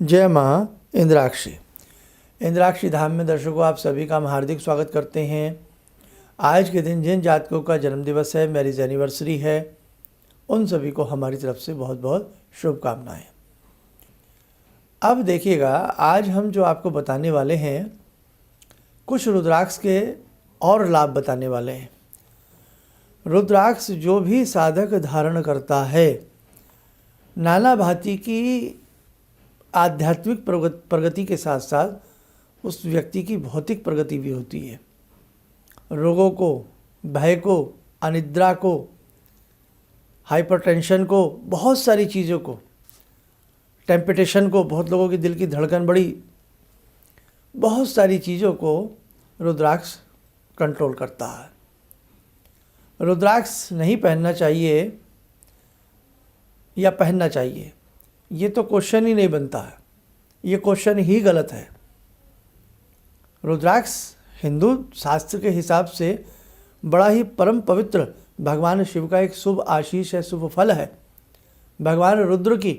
जय माँ इंद्राक्षी। इंद्राक्षी धाम में दर्शकों आप सभी का हम हार्दिक स्वागत करते हैं। आज के दिन जिन जातकों का जन्मदिवस है, मैरिज एनिवर्सरी है, उन सभी को हमारी तरफ से बहुत बहुत शुभकामनाएं। अब देखिएगा, आज हम जो आपको बताने वाले हैं कुछ रुद्राक्ष के और लाभ बताने वाले हैं। रुद्राक्ष जो भी साधक धारण करता है, नाना भांति की आध्यात्मिक प्रगति के साथ साथ उस व्यक्ति की भौतिक प्रगति भी होती है। रोगों को, भय को, अनिद्रा को, हाइपरटेंशन को, बहुत सारी चीज़ों को, टेम्पटेशन को, बहुत लोगों की दिल की धड़कन बढ़ी, बहुत सारी चीज़ों को रुद्राक्ष कंट्रोल करता है। रुद्राक्ष नहीं पहनना चाहिए या पहनना चाहिए, ये तो क्वेश्चन ही नहीं बनता है, ये क्वेश्चन ही गलत है। रुद्राक्ष हिंदू शास्त्र के हिसाब से बड़ा ही परम पवित्र भगवान शिव का एक शुभ आशीष है, शुभ फल है। भगवान रुद्र की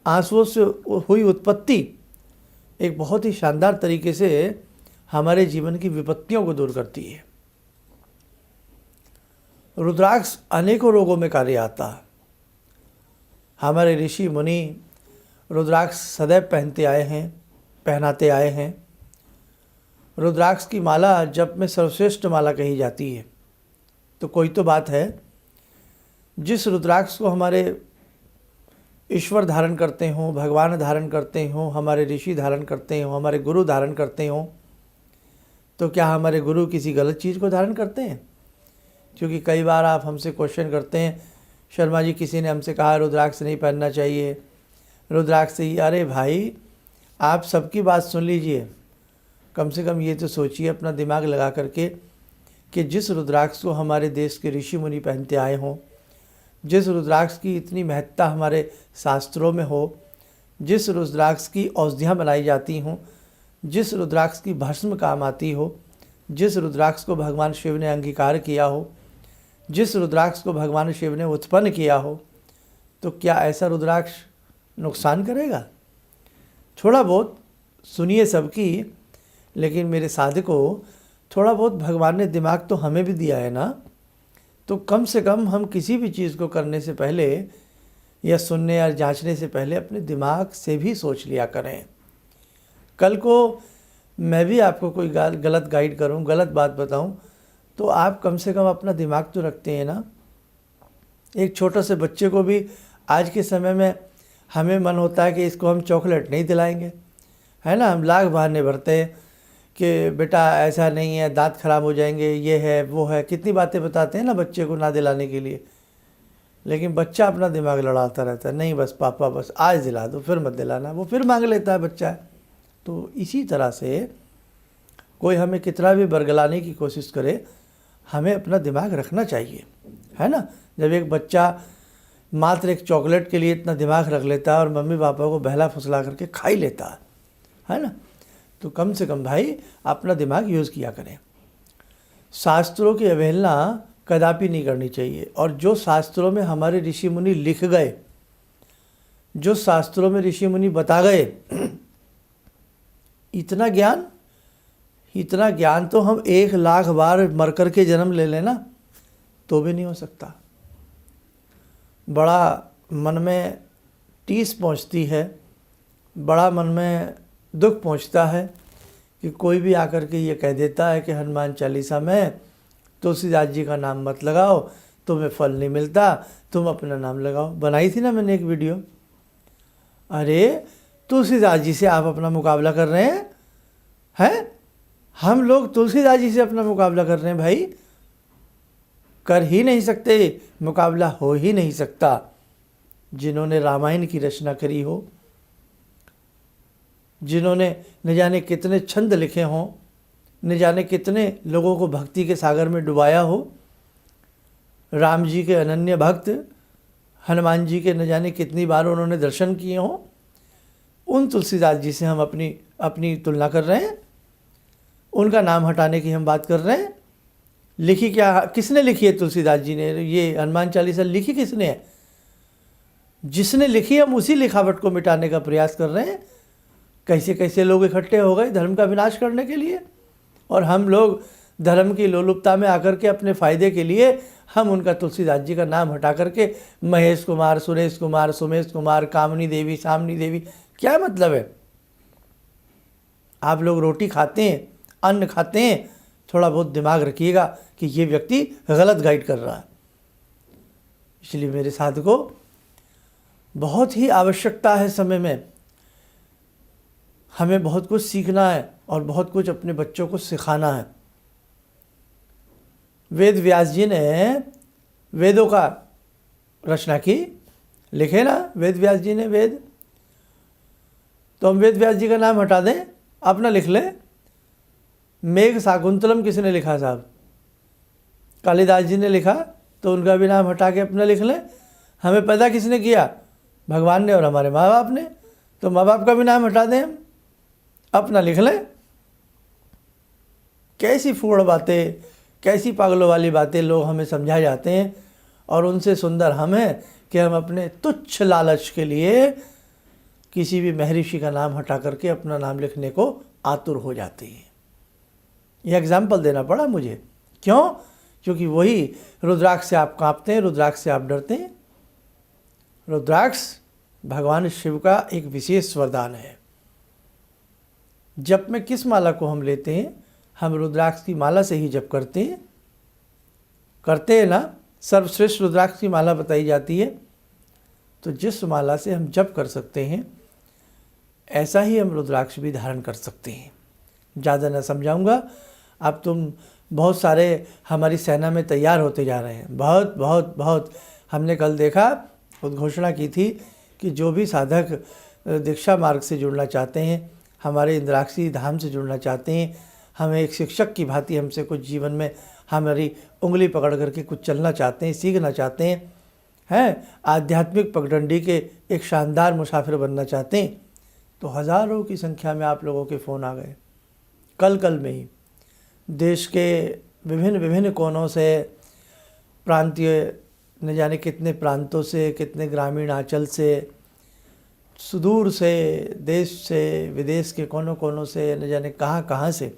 आंसुओं से हुई उत्पत्ति एक बहुत ही शानदार तरीके से हमारे जीवन की विपत्तियों को दूर करती है। रुद्राक्ष अनेकों रोगों में कार्य आता है। हमारे ऋषि मुनि रुद्राक्ष सदैव पहनाते आए हैं। रुद्राक्ष की माला जप में सर्वश्रेष्ठ माला कही जाती है। तो कोई तो बात है, जिस रुद्राक्ष को हमारे ईश्वर धारण करते हों, भगवान धारण करते हों, हमारे ऋषि धारण करते हों, हमारे गुरु धारण करते हों, तो क्या हमारे गुरु किसी गलत चीज़ को धारण करते हैं? क्योंकि कई बार आप हमसे क्वेश्चन करते हैं, शर्मा जी किसी ने हमसे कहा रुद्राक्ष नहीं पहनना चाहिए, रुद्राक्ष से ही। अरे भाई, आप सबकी बात सुन लीजिए, कम से कम ये तो सोचिए अपना दिमाग लगा करके कि जिस रुद्राक्ष को हमारे देश के ऋषि मुनि पहनते आए हों, जिस रुद्राक्ष की इतनी महत्ता हमारे शास्त्रों में हो, जिस रुद्राक्ष की औषधियाँ बनाई जाती हों, जिस रुद्राक्ष की भस्म काम आती हो, जिस रुद्राक्ष को भगवान शिव ने अंगीकार किया हो, जिस रुद्राक्ष को भगवान शिव ने उत्पन्न किया हो, तो क्या ऐसा रुद्राक्ष नुकसान करेगा? थोड़ा बहुत सुनिए सबकी, लेकिन मेरे साधकों, थोड़ा बहुत भगवान ने दिमाग तो हमें भी दिया है ना, तो कम से कम हम किसी भी चीज़ को करने से पहले या सुनने या जांचने से पहले अपने दिमाग से भी सोच लिया करें। कल को मैं भी आपको कोई गलत गाइड करूं, गलत बात बताऊं, तो आप कम से कम अपना दिमाग तो रखते हैं ना। एक छोटे से बच्चे को भी आज के समय में हमें मन होता है कि इसको हम चॉकलेट नहीं दिलाएंगे, है ना। हम लाख बहाने भरते हैं कि बेटा ऐसा नहीं है, दांत खराब हो जाएंगे, ये है वो है, कितनी बातें बताते हैं ना बच्चे को ना दिलाने के लिए। लेकिन बच्चा अपना दिमाग लड़ाता रहता है, नहीं बस पापा बस आज दिला दो, फिर मत दिलाना, वो फिर मांग लेता है बच्चा। तो इसी तरह से कोई हमें कितना भी बरगलाने की कोशिश करे, हमें अपना दिमाग रखना चाहिए, है ना। जब एक बच्चा मात्र एक चॉकलेट के लिए इतना दिमाग रख लेता है और मम्मी पापा को बहला फुसला करके खा ही लेता है ना, तो कम से कम भाई अपना दिमाग यूज़ किया करें। शास्त्रों की अवहेलना कदापि नहीं करनी चाहिए। और जो शास्त्रों में हमारे ऋषि मुनि लिख गए, जो शास्त्रों में ऋषि मुनि बता गए, इतना ज्ञान तो हम 1,00,000 बार मर कर के जन्म ले लेना तो भी नहीं हो सकता। बड़ा मन में टीस पहुंचती है, बड़ा मन में दुख पहुंचता है कि कोई भी आकर के ये कह देता है कि हनुमान चालीसा में तुलसीदास जी का नाम मत लगाओ, तुम्हें फल नहीं मिलता, तुम अपना नाम लगाओ। बनाई थी ना मैंने एक वीडियो। अरे तुलसीदास जी से आप अपना मुकाबला कर रहे हैं? हम लोग तुलसीदास जी से अपना मुकाबला कर रहे हैं भाई? कर ही नहीं सकते, मुकाबला हो ही नहीं सकता। जिन्होंने रामायण की रचना करी हो, जिन्होंने न जाने कितने छंद लिखे हों, न जाने कितने लोगों को भक्ति के सागर में डुबाया हो, राम जी के अनन्य भक्त, हनुमान जी के न जाने कितनी बार उन्होंने दर्शन किए हों, उन तुलसीदास जी से हम अपनी तुलना कर रहे हैं? उनका नाम हटाने की हम बात कर रहे हैं? लिखी क्या, किसने लिखी है? तुलसीदास जी ने। ये हनुमान चालीसा लिखी किसने है? जिसने लिखी हम उसी लिखावट को मिटाने का प्रयास कर रहे हैं। कैसे कैसे लोग इकट्ठे हो गए धर्म का विनाश करने के लिए, और हम लोग धर्म की लोलुपता में आकर के अपने फ़ायदे के लिए हम उनका तुलसीदास जी का नाम हटा करके महेश कुमार, सुरेश कुमार, सुमेश कुमार, कामनी देवी, सामनी देवी, क्या मतलब है? आप लोग रोटी खाते हैं, अन्न खाते हैं, थोड़ा बहुत दिमाग रखिएगा कि ये व्यक्ति गलत गाइड कर रहा है। इसलिए मेरे साधकों, बहुत ही आवश्यकता है समय में, हमें बहुत कुछ सीखना है और बहुत कुछ अपने बच्चों को सिखाना है। वेद व्यास जी ने वेदों का रचना की, लिखे ना वेद व्यास जी ने वेद, तो हम वेद व्यास जी का नाम हटा दें, अपना लिख लें। मेघ शाकुंतलम किसने लिखा साहब? कालिदास जी ने लिखा, तो उनका भी नाम हटा के अपना लिख लें। हमें पैदा किसने किया? भगवान ने और हमारे माँ बाप ने, तो माँ बाप का भी नाम हटा दें, हम अपना लिख लें। कैसी फूड़ बातें, कैसी पागलों वाली बातें लोग हमें समझाए जाते हैं, और उनसे सुंदर हम हैं कि हम अपने तुच्छ लालच के लिए किसी भी महर्षि का नाम हटा करके अपना नाम लिखने को आतुर हो जाते हैं। यह एग्जाम्पल देना पड़ा मुझे, क्यों? क्योंकि वही रुद्राक्ष से आप कांपते हैं, रुद्राक्ष से आप डरते हैं। रुद्राक्ष भगवान शिव का एक विशेष वरदान है। जप में किस माला को हम लेते हैं? हम रुद्राक्ष की माला से ही जप करते हैं ना। सर्वश्रेष्ठ रुद्राक्ष की माला बताई जाती है। तो जिस माला से हम जप कर सकते हैं, ऐसा ही हम रुद्राक्ष भी धारण कर सकते हैं। ज़्यादा न समझाऊंगा। अब तुम बहुत सारे हमारी सेना में तैयार होते जा रहे हैं, बहुत बहुत बहुत। हमने कल देखा, उद्घोषणा की थी कि जो भी साधक दीक्षा मार्ग से जुड़ना चाहते हैं, हमारे इंद्राक्षी धाम से जुड़ना चाहते हैं, हमें एक शिक्षक की भांति हमसे कुछ जीवन में हमारी उंगली पकड़ करके कुछ चलना चाहते हैं, सीखना चाहते हैं, आध्यात्मिक पगडंडी के एक शानदार मुसाफिर बनना चाहते हैं, तो हज़ारों की संख्या में आप लोगों के फ़ोन आ गए कल में ही। देश के विभिन्न कोनों से, प्रांतीय न जाने कितने प्रांतों से, कितने ग्रामीण आंचल से, सुदूर से, देश से, विदेश के कोनों कोनों से, न जाने कहाँ से,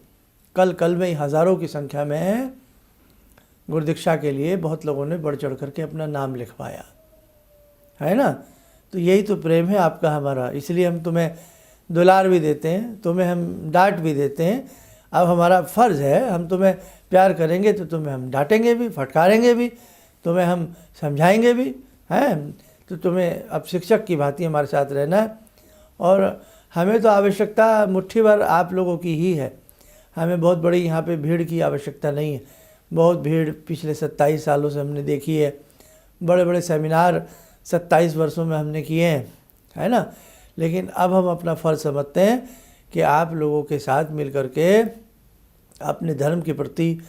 कल में ही हज़ारों की संख्या में गुरुदीक्षा के लिए बहुत लोगों ने बढ़ चढ़ करके अपना नाम लिखवाया, है ना। तो यही तो प्रेम है आपका हमारा। इसलिए हम तुम्हें दुलार भी देते हैं, तुम्हें हम डांट भी देते हैं। अब हमारा फ़र्ज़ है, हम तुम्हें प्यार करेंगे तो तुम्हें हम डांटेंगे भी, फटकारेंगे भी, तुम्हें हम समझाएंगे भी, हैं। तो तुम्हें अब शिक्षक की भांति हमारे साथ रहना है। और हमें तो आवश्यकता मुट्ठी भर आप लोगों की ही है। हमें बहुत बड़ी यहाँ पे भीड़ की आवश्यकता नहीं है। बहुत भीड़ पिछले 27 सालों से हमने देखी है। बड़े बड़े सेमिनार 27 वर्षों में हमने किए हैं, है ना। लेकिन अब हम अपना फ़र्ज़ समझते हैं कि आप लोगों के साथ मिल कर के अपने धर्म के प्रति,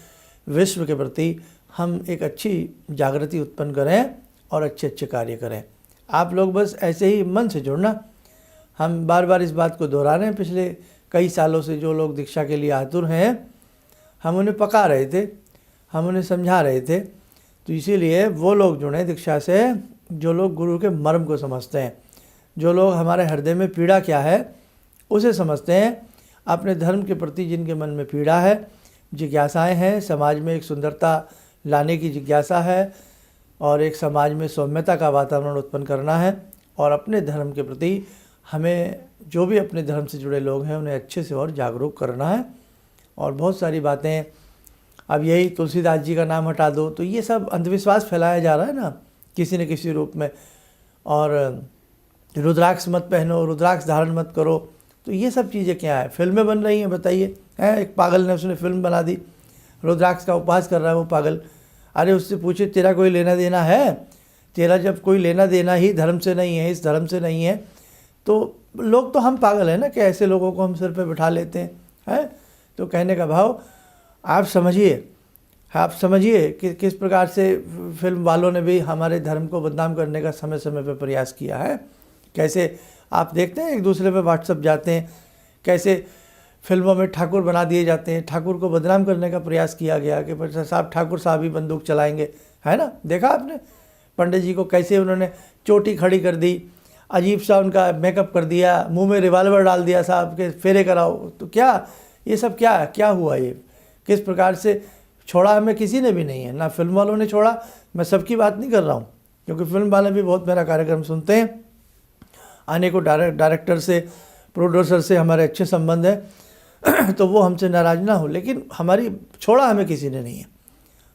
विश्व के प्रति हम एक अच्छी जागृति उत्पन्न करें और अच्छे अच्छे कार्य करें। आप लोग बस ऐसे ही मन से जुड़ना। हम बार बार इस बात को दोहरा रहे हैं। पिछले कई सालों से जो लोग दीक्षा के लिए आतुर हैं, हम उन्हें पका रहे थे, हम उन्हें समझा रहे थे। तो इसीलिए वो लोग जुड़े दीक्षा से जो लोग गुरु के मर्म को समझते हैं, जो लोग हमारे हृदय में पीड़ा क्या है उसे समझते हैं, अपने धर्म के प्रति जिनके मन में पीड़ा है, जिज्ञासाएं हैं, समाज में एक सुंदरता लाने की जिज्ञासा है और एक समाज में सौम्यता का वातावरण उत्पन्न करना है, और अपने धर्म के प्रति हमें जो भी अपने धर्म से जुड़े लोग हैं उन्हें अच्छे से और जागरूक करना है। और बहुत सारी बातें, अब यही तुलसीदास जी का नाम हटा दो, तो ये सब अंधविश्वास फैलाया जा रहा है ना किसी न किसी रूप में। और रुद्राक्ष मत पहनो, रुद्राक्ष धारण मत करो, तो ये सब चीज़ें क्या है? फिल्में बन रही हैं, बताइए। हैं, एक पागल ने उसने फिल्म बना दी, रुद्राक्ष का उपवास कर रहा है वो पागल। अरे उससे पूछे तेरा कोई लेना देना है? तेरा जब कोई लेना देना ही धर्म से नहीं है, इस धर्म से नहीं है, तो लोग तो हम पागल हैं ना कि ऐसे लोगों को हम सिर पे बिठा लेते हैं। तो कहने का भाव आप समझिए कि किस प्रकार से फिल्म वालों ने भी हमारे धर्म को बदनाम करने का समय समय पर प्रयास किया है। कैसे आप देखते हैं एक दूसरे पे व्हाट्सएप जाते हैं, कैसे फिल्मों में ठाकुर बना दिए जाते हैं, ठाकुर को बदनाम करने का प्रयास किया गया कि साहब ठाकुर साहब ही बंदूक चलाएंगे, है ना। देखा आपने पंडित जी को कैसे उन्होंने चोटी खड़ी कर दी, अजीब सा उनका मेकअप कर दिया, मुंह में रिवाल्वर डाल दिया साहब के फेरे कराओ, तो क्या ये सब क्या हुआ, ये किस प्रकार से छोड़ा हमें किसी ने भी नहीं है, ना फिल्म वालों ने छोड़ा। मैं सबकी बात नहीं कर रहा हूँ, क्योंकि फिल्म वाले भी बहुत मेरा कार्यक्रम सुनते हैं, आने को डायरेक्टर से प्रोड्यूसर से हमारे अच्छे संबंध है तो वो हमसे नाराज़ ना हो, लेकिन हमारी छोड़ा हमें किसी ने नहीं है।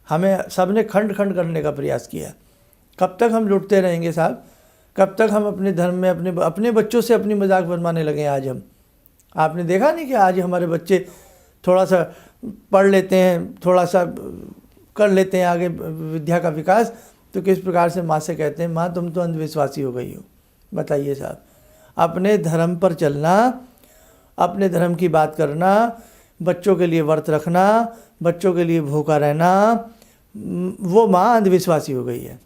हमें सब ने खंड खंड करने का प्रयास किया। कब तक हम लुटते रहेंगे साहब? कब तक हम अपने धर्म में अपने बच्चों से अपनी मजाक बनवाने लगे? आज हम, आपने देखा नहीं कि आज हमारे बच्चे थोड़ा सा पढ़ लेते हैं, थोड़ा सा कर लेते हैं आगे विद्या का विकास, तो किस प्रकार से माँ से कहते हैं, माँ तुम तो अंधविश्वासी हो गई हो। बताइए साहब, अपने धर्म पर चलना, अपने धर्म की बात करना, बच्चों के लिए व्रत रखना, बच्चों के लिए भूखा रहना, वो माँ अंधविश्वासी हो गई है।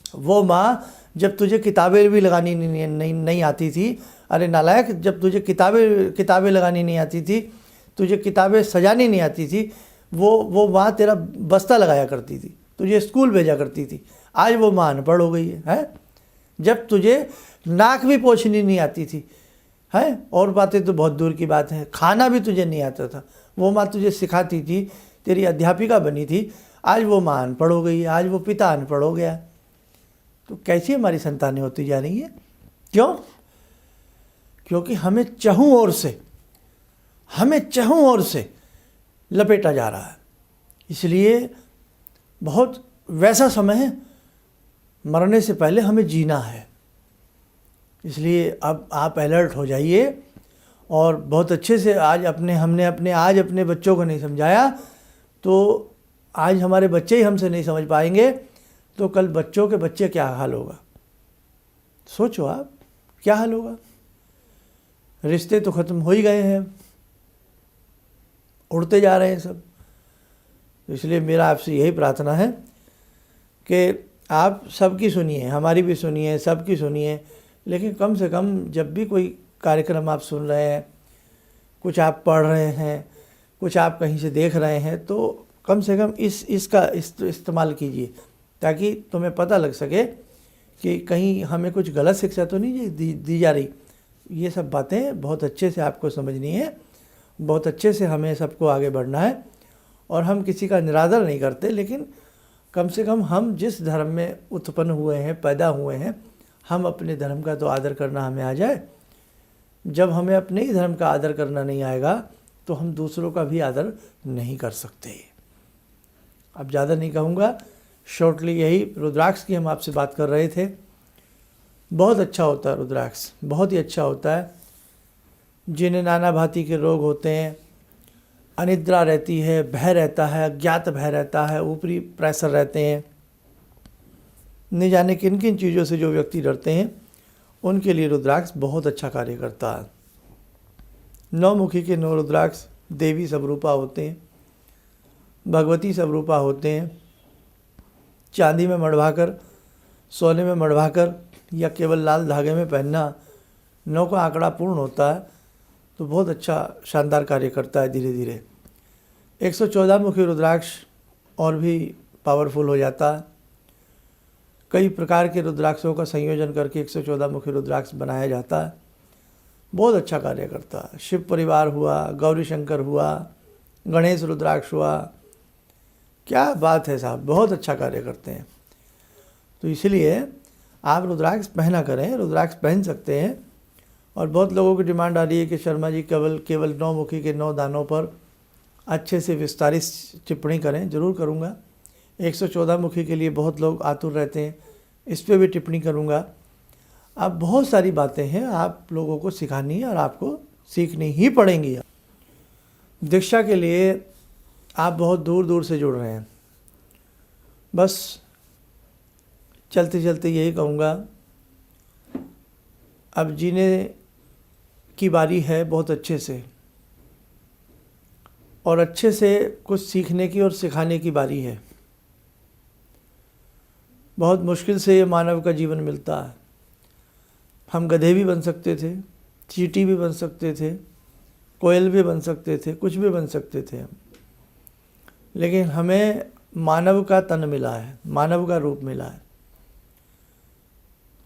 वो माँ जब तुझे किताबें भी लगानी नहीं आती थी, अरे नालायक, जब तुझे किताबें लगानी नहीं आती थी, तुझे किताबें सजानी नहीं आती थी, वो माँ तेरा बस्ता लगाया करती थी, तुझे स्कूल भेजा करती थी। आज वो माँ अनपढ़ हो गई है? जब तुझे नाक भी पोंछनी नहीं आती थी, है, और बातें तो बहुत दूर की बात है, खाना भी तुझे नहीं आता था, वो माँ तुझे सिखाती थी, तेरी अध्यापिका बनी थी। आज वो माँ अनपढ़ हो गई है, आज वो पिता अनपढ़ हो गया। तो कैसी हमारी संतानें होती जा रही हैं? क्यों? क्योंकि हमें चहुं ओर से लपेटा जा रहा है। इसलिए बहुत वैसा समय है, मरने से पहले हमें जीना है। इसलिए अब आप अलर्ट हो जाइए, और बहुत अच्छे से आज हमने अपने बच्चों को नहीं समझाया, तो आज हमारे बच्चे ही हमसे नहीं समझ पाएंगे, तो कल बच्चों के बच्चे क्या हाल होगा? सोचो आप, क्या हाल होगा? रिश्ते तो ख़त्म हो ही गए हैं, उड़ते जा रहे हैं सब। इसलिए मेरा आपसे यही प्रार्थना है कि आप सबकी सुनिए, हमारी भी सुनिए, सबकी सुनिए, लेकिन कम से कम जब भी कोई कार्यक्रम आप सुन रहे हैं, कुछ आप पढ़ रहे हैं, कुछ आप कहीं से देख रहे हैं, तो कम से कम इसका इस्तेमाल कीजिए, ताकि तुम्हें पता लग सके कि कहीं हमें कुछ गलत शिक्षा तो नहीं दी जा रही। ये सब बातें बहुत अच्छे से आपको समझनी है, बहुत अच्छे से हमें सबको आगे बढ़ना है। और हम किसी का निरादर नहीं करते, लेकिन कम से कम हम जिस धर्म में उत्पन्न हुए हैं, पैदा हुए हैं, हम अपने धर्म का तो आदर करना हमें आ जाए। जब हमें अपने ही धर्म का आदर करना नहीं आएगा, तो हम दूसरों का भी आदर नहीं कर सकते। अब ज़्यादा नहीं कहूँगा, शॉर्टली यही रुद्राक्ष की हम आपसे बात कर रहे थे। बहुत अच्छा होता है रुद्राक्ष, बहुत ही अच्छा होता है। जिन्हें नाना भांति के रोग होते हैं, अनिद्रा रहती है, भय रहता है, अज्ञात भय रहता है, ऊपरी प्रेशर रहते हैं, नहीं जाने किन किन चीज़ों से जो व्यक्ति डरते हैं, उनके लिए रुद्राक्ष बहुत अच्छा कार्य करता है। 9 मुखी के 9 रुद्राक्ष देवी स्वरूपा होते हैं, भगवती स्वरूपा होते हैं। चांदी में मढ़वाकर, सोने में मढ़वाकर या केवल लाल धागे में पहनना 9 का आंकड़ा पूर्ण होता है, तो बहुत अच्छा शानदार कार्य करता है धीरे धीरे। 114 मुखी रुद्राक्ष और भी पावरफुल हो जाता है। कई प्रकार के रुद्राक्षों का संयोजन करके 114 मुखी रुद्राक्ष बनाया जाता है, बहुत अच्छा कार्य करता है। शिव परिवार हुआ, गौरी शंकर हुआ, गणेश रुद्राक्ष हुआ, क्या बात है साहब, बहुत अच्छा कार्य करते हैं। तो इसलिए आप रुद्राक्ष पहना करें, रुद्राक्ष पहन सकते हैं। और बहुत लोगों की डिमांड आ रही है कि शर्मा जी केवल 9 मुखी के 9 दानों पर अच्छे से विस्तारित टिप्पणी करें। ज़रूर करूँगा। 114 मुखी के लिए बहुत लोग आतुर रहते हैं, इस पर भी टिप्पणी करूँगा। अब बहुत सारी बातें हैं आप लोगों को सिखानी है, और आपको सीखनी ही पड़ेंगी। दीक्षा के लिए आप बहुत दूर दूर से जुड़ रहे हैं, बस चलते चलते यही कहूँगा, अब जीने की बारी है बहुत अच्छे से, और अच्छे से कुछ सीखने की और सिखाने की बारी है। बहुत मुश्किल से ये मानव का जीवन मिलता है। हम गधे भी बन सकते थे, चींटी भी बन सकते थे, कोयल भी बन सकते थे, कुछ भी बन सकते थे हम, लेकिन हमें मानव का तन मिला है, मानव का रूप मिला है।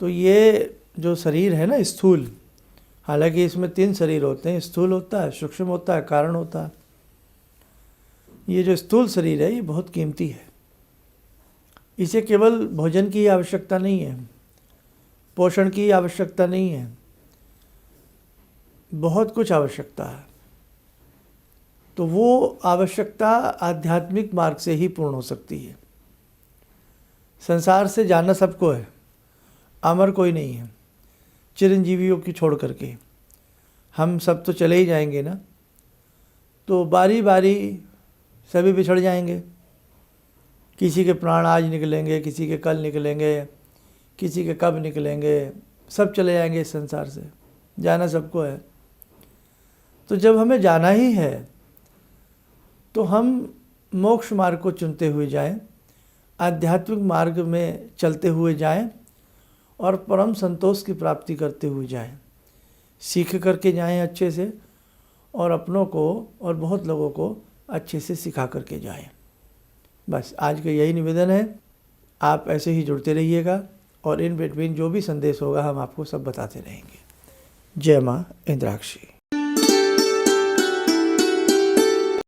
तो ये जो शरीर है ना स्थूल, हालांकि इसमें 3 शरीर होते हैं, स्थूल होता है, सूक्ष्म होता है, कारण होता है। ये जो स्थूल शरीर है ये बहुत कीमती है। इसे केवल भोजन की आवश्यकता नहीं है, पोषण की आवश्यकता नहीं है, बहुत कुछ आवश्यकता है। तो वो आवश्यकता आध्यात्मिक मार्ग से ही पूर्ण हो सकती है। संसार से जाना सबको है, अमर कोई नहीं है, चिरंजीवियों की छोड़ करके। हम सब तो चले ही जाएंगे ना, तो बारी बारी सभी बिछड़ जाएंगे। किसी के प्राण आज निकलेंगे, किसी के कल निकलेंगे, किसी के कब निकलेंगे, सब चले जाएंगे इस संसार से। जाना सबको है। तो जब हमें जाना ही है तो हम मोक्ष मार्ग को चुनते हुए जाएं, आध्यात्मिक मार्ग में चलते हुए जाएं और परम संतोष की प्राप्ति करते हुए जाएं। सीख करके जाएं अच्छे से, और अपनों को और बहुत लोगों को अच्छे से सिखा करके जाएं। बस आज का यही निवेदन है। आप ऐसे ही जुड़ते रहिएगा और इन बिटवीन जो भी संदेश होगा हम आपको सब बताते रहेंगे। जय माँ इंद्राक्षी।